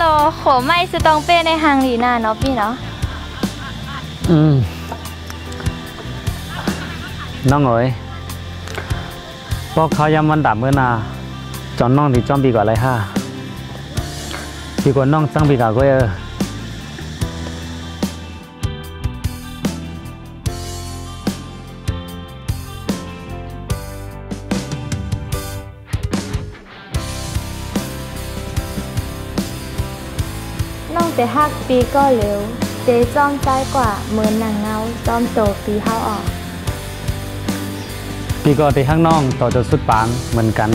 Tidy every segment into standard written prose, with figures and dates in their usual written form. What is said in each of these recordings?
ก็ขอไม่สตองเป้ในหางลีน่าเนาะพี่เนาะน้องเอ๋ยพวกเขาย้ำวันดับเมื่อนาจอนน้องที่จอมปีกว่าไรห้าปีกว่าน้องจังปีกว่าก็น้องแต่ฮักปีก็เร็วเจจอมใจกว่าเหมือนหนังเงาจอมโตปีเฮาออกปีก็ที่ข้างน้องต่อจะสุดปางเหมือนกัน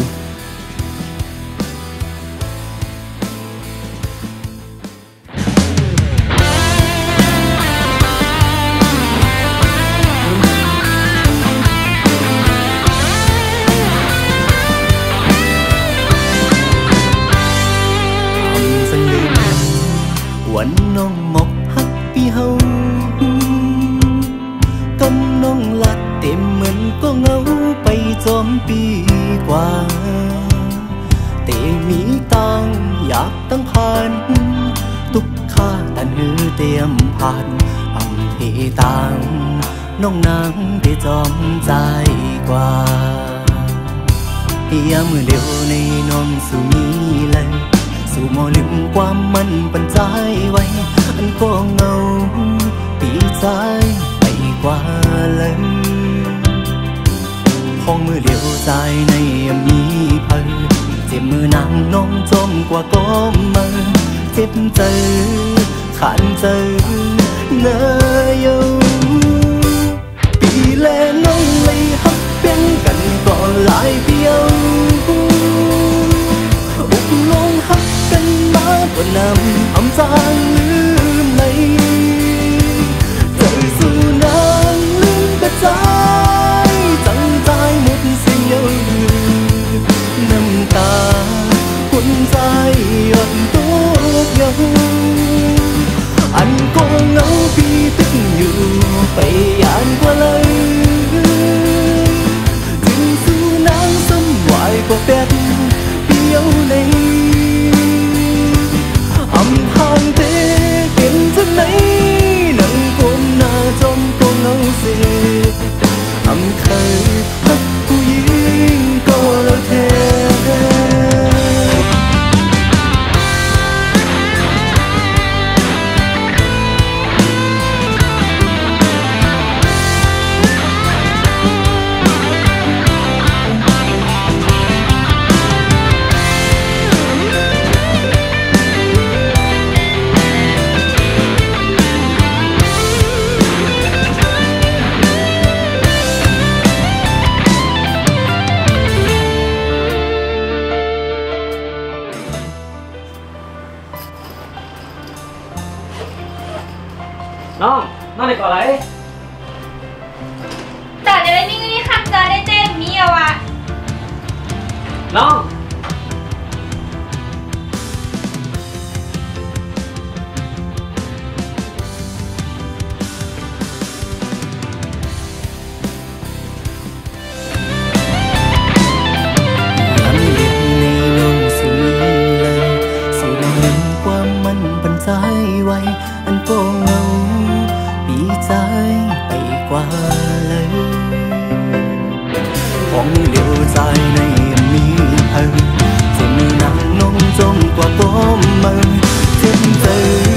วันน้องหมกฮักปีเฮากำน้องลัดเต็มเหมือนก็เงาไปจอมปีกว่าแต่มีตังอยากตั้งผ่านทุกข้าตันหือเตรียมผ่านอำเภตังน้องนางได้จอมใจกว่าอย่ามือเดียวในน้องสุมีเลยสู่มอลืมความมันปันใจไว้อันก็เงาปีใจไปกว่าเลยห้องมือเดียวใจในมีเพิ่นเจ็บมือนางน้องจมกว่าก้มมือเจ็บเจอขันเจอเนยปีแลน้องเลยฮักเพียงกันก็หลายเดียวบุกลงฮักกันมาก็นำอำจางลืมในเจอสู่นางลืมกระจายจังใจหมดสิ่งเยอะน้ำตาคนใจหยดตกเยอะอันก็เงาพี่ตึงอยู่ไปยานกว่าเลยถึงสู่นางสมไหวก็แดดเดียวในอำทางเตะเป็นจังไหนนั่งก้มหน้าจมก็เงาเสียอำเคยฮักผู้หญิงก็แล้วแท้น้องได้ก่อนไรแต่เดี๋ยวนี้นี่ขับจอได้เต้นมีอะวะน้องใจไว้อันก็เงาปีใจไปกว่าเลยของเหลียวใจในมีเพิ่งจะมีนางน้องจมกว่าก้มมือเจ็บเจอ